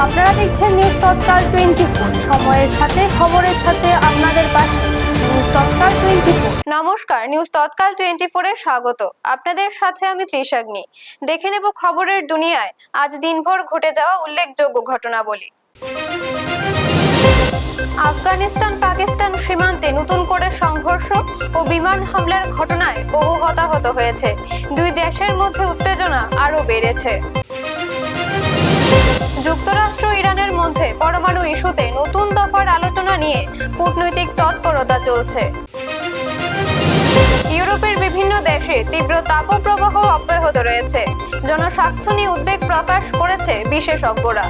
আপনারা দেখছেন নিউজ তৎকাল 24, সময়ের সাথে খবরের সাথে আপনাদের পাশে নিউজ তৎকাল 24। নমস্কার, নিউজ তৎকাল 24 এ স্বাগত। আপনাদের সাথে আমি ত্রিশাগ্নি। দেখে নেব খবরের দুনিয়ায় আজ দিনভর ঘটে যাওয়া উল্লেখযোগ্য ঘটনাবলী। আফগানিস্তান পাকিস্তান সীমান্তে নতুন করে সংঘর্ষ ও বিমান হামলার ঘটনায় বহু হতাহত হয়েছে। দুই দেশের মধ্যে উত্তেজনা আরও বেড়েছে। যুক্তরাষ্ট্র ইরানের মধ্যে পরমাণু ইস্যুতে নতুন দফার আলোচনা নিয়ে কূটনৈতিক তৎপরতা চলছে। ইউরোপের বিভিন্ন দেশে তীব্র তাপপ্রবাহ অব্যাহত রয়েছে। জনস্বাস্থ্য নিয়ে উদ্বেগ প্রকাশ করেছে বিশেষজ্ঞরা।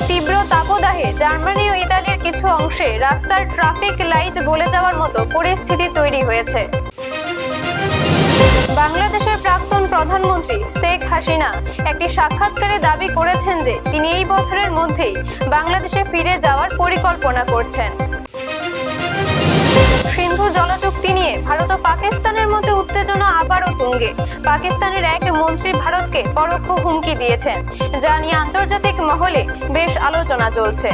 তীব্র তাপদাহে জার্মানি ও ইতালির কিছু অংশে রাস্তার ট্রাফিক লাইট গলে যাওয়ার মতো পরিস্থিতি তৈরি হয়েছে। বাংলাদেশের প্রাক্তন প্রধানমন্ত্রী শেখ হাসিনা একটি সাক্ষাৎকারে দাবি করেছেন যে তিনি এই বছরের মধ্যেই বাংলাদেশে ফিরে যাওয়ার পরিকল্পনা করছেন। সিন্ধু জল চুক্তি নিয়ে ভারত ও পাকিস্তানের মধ্যে উত্তেজনা আবারও তুঙ্গে। পাকিস্তানের এক মন্ত্রী ভারতকে পরোক্ষ হুমকি দিয়েছেন, যা নিয়ে আন্তর্জাতিক মহলে বেশ আলোচনা চলছে।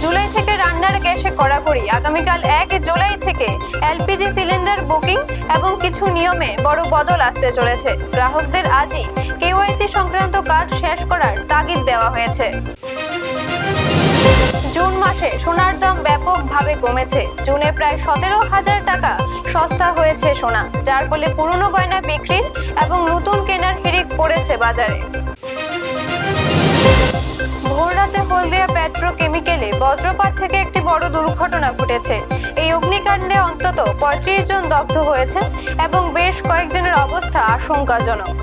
জুলাই থেকে রান্নার গ্যাসে কড়াকড়ি। আগামীকাল 1 জুলাই থেকে এলপিজি সিলিন্ডার বুকিং এবং কিছু নিয়মে বড় বদল আসতে চলেছে। গ্রাহকদের আজই কেওয়াইসি সংক্রান্ত কাজ শেষ করার তাগিদ দেওয়া হয়েছে। জুন মাসে সোনার দাম ব্যাপকভাবে কমেছে। জুনে প্রায় 17,000 টাকা সস্তা হয়েছে সোনা, যার ফলে পুরনো গয়না বিক্রির এবং নতুন কেনার হিড়িক পড়েছে বাজারে। ভোররাতে হলদিয়া পেট্রোকেমিক্যালে বজ্রপাত থেকে একটি বড় দুর্ঘটনা ঘটেছে। এই অগ্নিকাণ্ডে অন্তত 35 জন দগ্ধ হয়েছেন এবং বেশ কয়েকজনের অবস্থা আশঙ্কাজনক।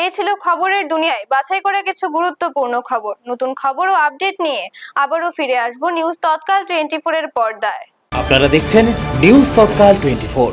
এই ছিল খবরের দুনিয়ায় বাছাই করে কিছু গুরুত্বপূর্ণ খবর। নতুন খবর ও আপডেট নিয়ে আবারও ফিরে আসবো নিউজ তৎকাল 24 এর পর্দায়। আপনারা দেখছেন নিউজ তৎকাল 24।